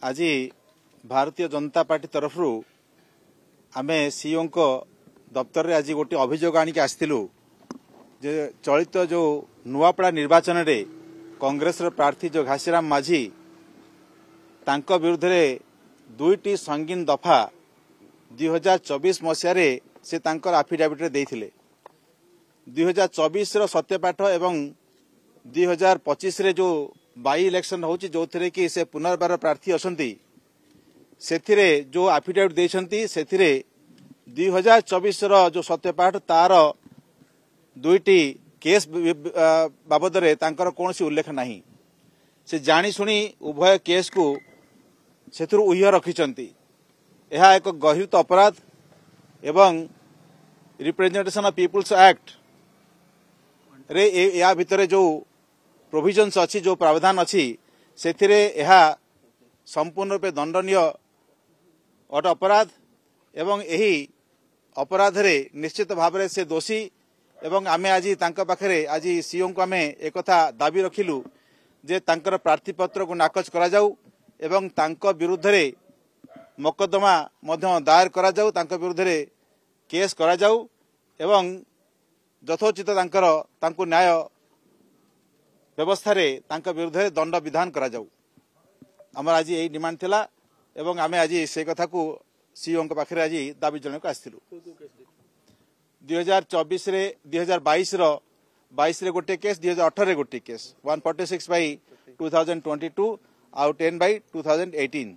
आज भारतीय जनता पार्टी तरफ आमे सीओ को दफ्तर रे आज गोटे अभियोग आनिक आसलु जे चलित जो नुआपड़ा निर्वाचन रे कांग्रेस प्रार्थी जो घासीराम माझी तांको विरुद्ध रे दुईटी संगीन दफा 2024 मसीह से तांकर आफिडेविट रे देथिले 2024 रो सत्यपाठ एवं 2025 रे जो बाई इलेक्शन होची जो थरे कि से पुनर्बार प्रार्थी असंती सेथिरे जो आफिडेविट देछंती सेथिरे 2024 रो जो सत्यपाठ तार दुईटी केस बाबद रे तांकर कोनसी उल्लेख नहीं से जानी सुनी उभय केस को सेथुर उह्य रखिचंती यह एक गहित अपराध एवं रिप्रेजेंटेशन ऑफ पीपुल्स एक्ट रे या भितरे जो प्रोविजन्स अच्छी जो प्रावधान अच्छी सेथिरे यह संपूर्ण रूपे दंडनीय अट अपराध एवं यही अपराध रे निश्चित भाव में से दोषी एवं आमे आज तांका पाखरे आज सीओ को आमे एकथा दाबी रखिलु जे तांकर प्रार्थी पत्र को नाकच करा जाऊ एवं तांका विरुद्ध रे मकदमा मध्य दायर करा जाऊ तांका विरुद्ध रे केस करा जाऊ एवं यथोचित तांको न्याय व्यवस्था रे तांका विरुद्ध रे दंड विधान करा जाऊ हमर आज यही डिमांड थिला एवं आमे आज से कथा को सीओ के पाखरे आज दाबी जन को आसिलु 2024 रे 2022 रो 22 रे गोटे केस 2018 रे गोटे केस 146/2022 आउ 10/2018